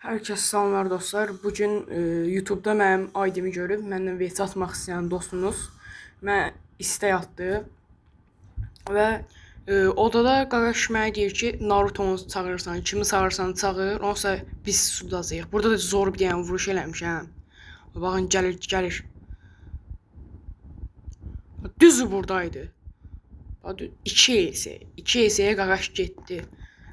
Hər kəs salamlar dostlar. Bu gün YouTube-da mənim ID-mi görüb məndən VC atmaq istəyən dostunuz mənə istək atdı və odada qardaş mənə deyir ki, Naruto-nu çağırırsan, kimi çağırırsan çağır, onsa biz sudacağıq. Burada da zor bir dənə vuruş eləmişəm. Baxın gəlir. Düzü buradaydı. 2 ES-yə qardaş getdi.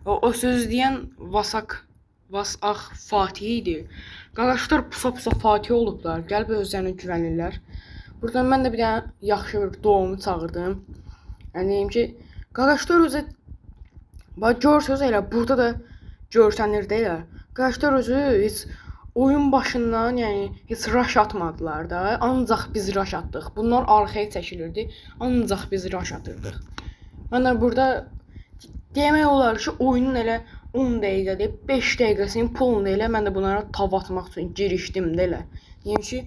O söz deyən Vasaq Fatih idi. Qardaşlar pusa Fatih olublar. Gəlib özlərinə güvənirlər. Buradan mən də bir dənə yaxşı bir doğumu çağırdım. Yəni deyim ki, qardaşlar özü görsəz elə burada da görsənir də elə. Qardaşlar özü heç oyun başından, yəni heç rush atmadılar da. Ancaq biz rush atdıq. Bunlar arxaya çəkilirdi. Ancaq biz rush atırdıq. Mən də burada demək olar ki, oyunun elə 10 dəqiqədir, 5 dəqiqəsinin pulunu elə mən də bunlara tava atmaq üçün girişdim də elə. Deyim ki,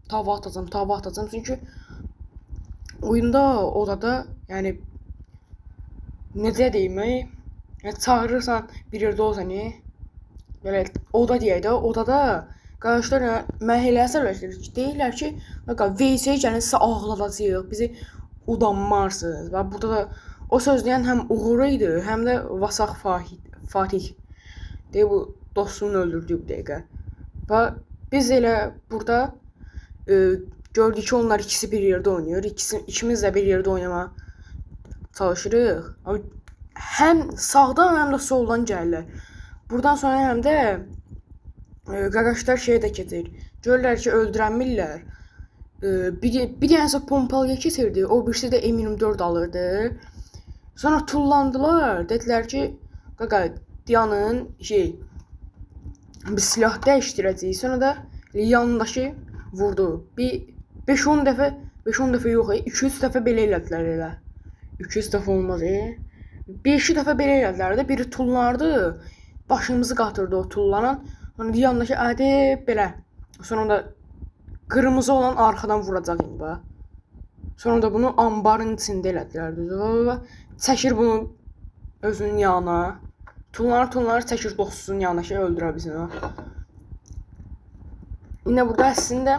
tava atacağam. Çünki oyunda, odada, yəni necə deyim, çağırırsan bir yerdə olsan, belə oda deyək də, odada qardaşlar mən elə əsərləşdirir ki, deyirlər ki, VC gəlin sizə ağladacağıq, bizi udanmarsınız. Və burada da o söz deyən həm Uğur idi, həm də Vasaq Fatih. Deyir bu dostunu öldürdüyü bu dəqiqə. Və biz elə burada gördük ki, onlar ikisi bir yerdə oynayır. İkimiz də bir yerdə oynamağa çalışırıq. Həm sağdan, həm də soldan gəlirlər. Buradan sonra həm də qardaşlar şeyə də keçir. Görürlər ki, öldürənmirlər. Bir dənəsə pompalıya keçirdi. O birisi də M24 alırdı. Sonra tullandılar. Dedilər ki, qaqa dayanın, bir silah dəyişdirəcəyik. Sonra da yanındakı vurdu. Bir 5-10 dəfə yox, 200 dəfə belə elədilər elə. 200 dəfə olmaz, 1-2 dəfə belə elədilər də. Biri tullanardı, başımızı qatırdı o tullanan. Sonra yanındakı belə. Sonra da qırmızı olan arxadan vuracaq indi. Sonra da bunu ambarın içində elədilər. Çəkir bunu özünün yanına. Tullanır çəkir dostunun yanına ki, öldürə bilsin. Yine burada əslində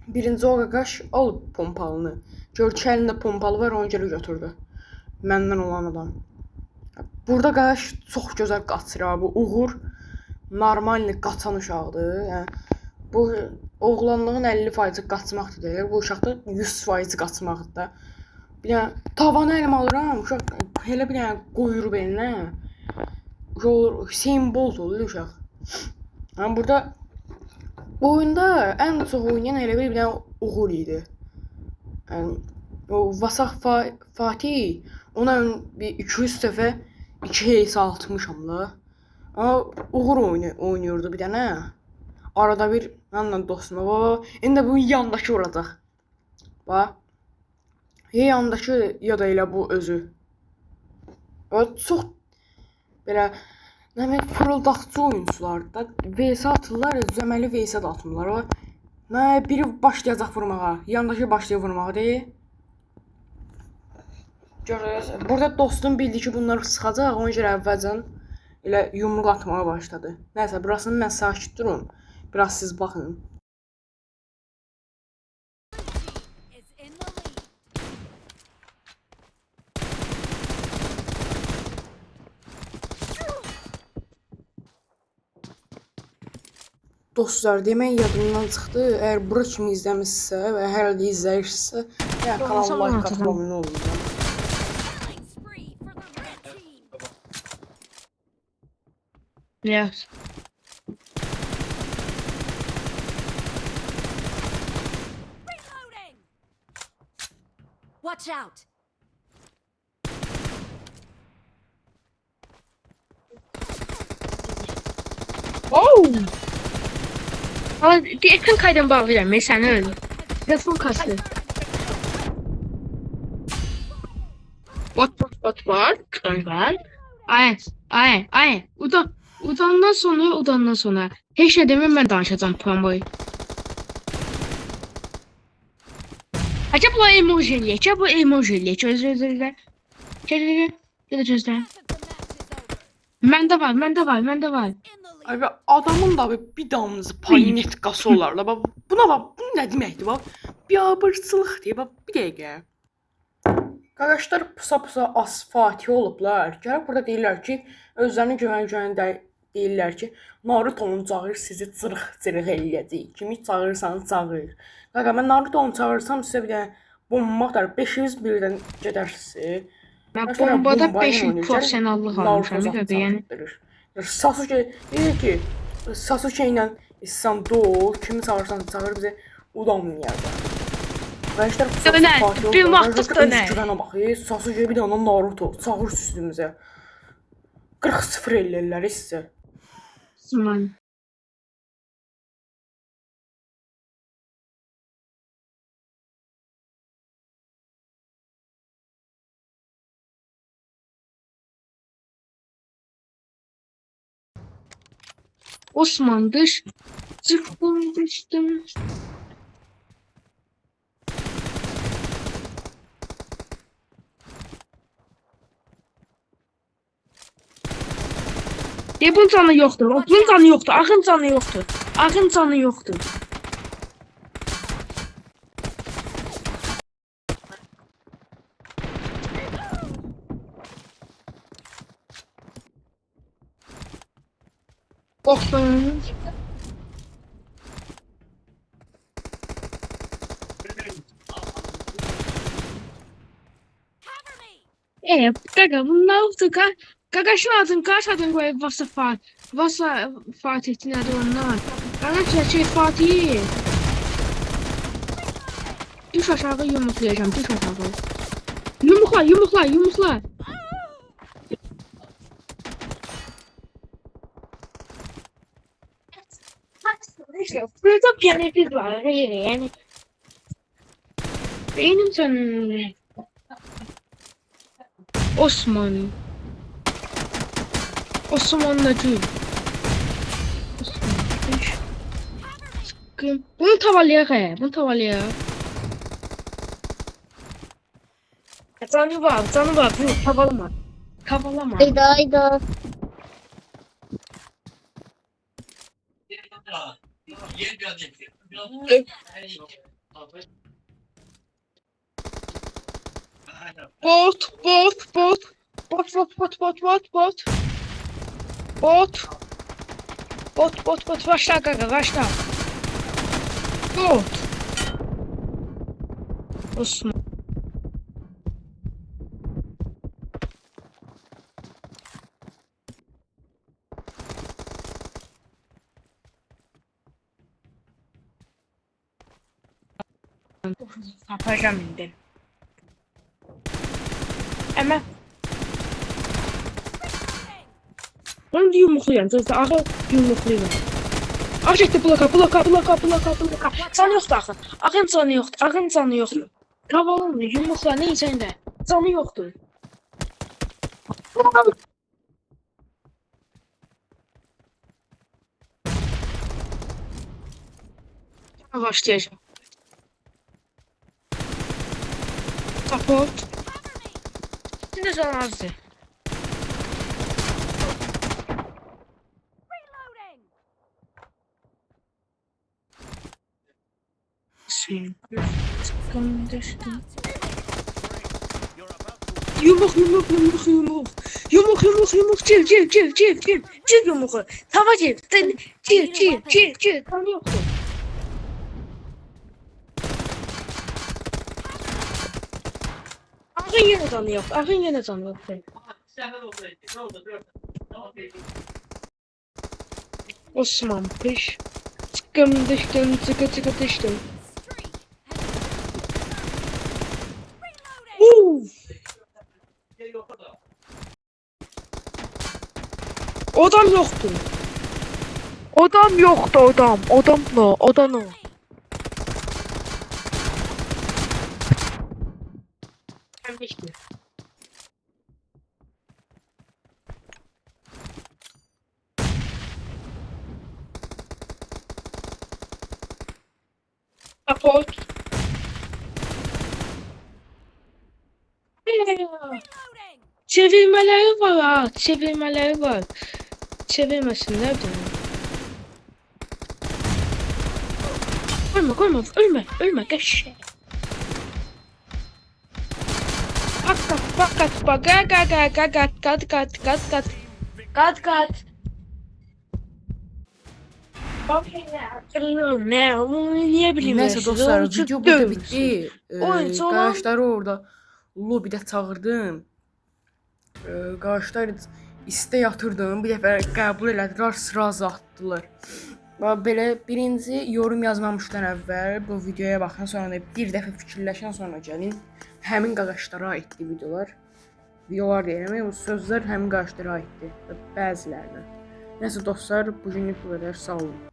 birinci o qaqaş alıb pompalını. Gör ki, əlində pompalı var, onu görə götürdü. Məndən olan adam. Burada qaqaş çox gözəl qaçır. Bu Uğur normalni qaçan uşaqdır. Yəni bu oğlanlığın 50% qaçmaqdır deyir. Bu uşaqda 100% qaçmaqdır da. Bir dənə tavanı əlimə alıram, uşaq elə bir dənə qoyur belinə. Hüseyin Bolt olur uşaq. Yəni burada oyunda ən çox oynayan elə bir dənə Uğur idi. Yəni o Vasaq Fatih ona bir 200 dəfə 2 heysə atmışam da. Amma Uğur oynuyordu bir dənə. Arada bir mənlə dostum. İndi bu yandakı olacaq. Bax. Yandakı ya da elə bu özü. Çox belə fırıldaqçı oyuncular da VS atırlar, zəməli VS də atmırlar. Biri başlayacaq vurmağa, yandakı başlayır vurmağa deyil. Görürsünüz. Burada dostum bildi ki, bunları sıxacaq, ona görə əvvəlcən elə yumruq atmağa başladı. Nəysə, burasını mən sakit durum. Biraz siz baxın. Dostlar, demək yadımdan çıxdı. Əgər bura kimi izləmişsə və hələ də izləyirsinizsə, kanala like atıb abunə olun. Yes. Watch out! Oh! Bir ekran kaydını bağlayacağım. Mesela öyle. Telefon kastı. Bot var. Var. Aynen. Udandan sonra. Heç nə deməm, mən danışacağım plan boyu. Acaba bu emoji eləyək. Gözlə. Gözlə. Məndə var, məndə var, məndə var. Abi adamın da bir damcı paynetkası olar da. Bak buna bak bu ne deməkdir bak. Biabırçılıqdır bak bir dəqiqə. Qardaşlar pusa asfati olublar. Gəlib burada deyirlər ki, özlərini güvən deyirlər ki, Naruto-nun çağır sizi cırıq eləyəcək. Kimi çağırırsanız çağır. Qaqa mən Naruto-nu çağırsam sizə bir dənə bomba atar. 500 birdən gedərsiniz. Mən bombada 500 professionallıq almışam bir yəni. Sasuke deyir ki, Sasuke ilə Sando kimi çağırsan çağır bizi udamlayacaq. Arkadaşlar Döner, bir mantık döner. Güvənə baxın. Sasuke bir dənə Naruto çağır üstümüzə. 40-0 eləyirlər sizə. Osman. Osman dış. Çıktım düştüm. Bunun canı yoxdur. Bunun canı yoxdur. Ağın canı yoxdur. Ağın canı yoxdur. Qorxdum. Qaqa bunlar yoxdur. Qaqa şu adın kaç adın qoyub Vasa Fatih nədir onlar? Qaqa şey Fatih. Düş aşağı yumruqlayacağım. Düş aşağı. Yumruqla, yumruqla, yumruqla. Burada piyanetiz var. Yani. Benim canım. Osman. Osmanlıcı. Osmanlıcı. Sıkın. Bunu tavalayaq he. Bunu tavalayaq. Canı var. Canı var. Bunu tavalama. Tavalama. Hayda hayda. Bot. Başla qaqa, başla. Bot. Osman. Yapacağım indi. Ama onu yumruqlayam. Cəzə ağı yumruqlayam. Ağa getdi bloka. Canı yoxdur axı. Ağın canı yoxdur. Ağın canı yoxdur. Tavalın yumruqla nə içəndə? Canı yoxdur. Başlayacağım. Support. Şimdi can azdı. Sıkım düştüm. Yumruk. Civ yumruğu. Tava civ. Civ. Tanı yoktu. Ağın yenə canı yox. Osman piş. Çıkım düştüm. Düştüm. Odam yoktu. Odam no. Support. Çevirmələri var ha, çevirmələri var. Çevirməsinlər də. Koyma, ölmə, qəşəng. Kat. Ne? Onu niye bileyim ben Neyse size? dostlar, Onun için video burada dövmüşsün. bitti. Oyuncu olan- Qardaşları orada lobidə çağırdım. Qardaşlar istə yatırdım. Bir dəfə qəbul elədilər, sıra atdılar. Belə birinci yorum yazmamışdan əvvəl bu videoya baxın, sonra da bir dəfə fikirləşən sonra gəlin. Həmin qardaşlara aiddir videolar. Videolar deyirəm, bu sözlər həmin qardaşlara aiddir. Bəzilərinə. Nəysə dostlar, bu günlük bu qədər. Sağ olun.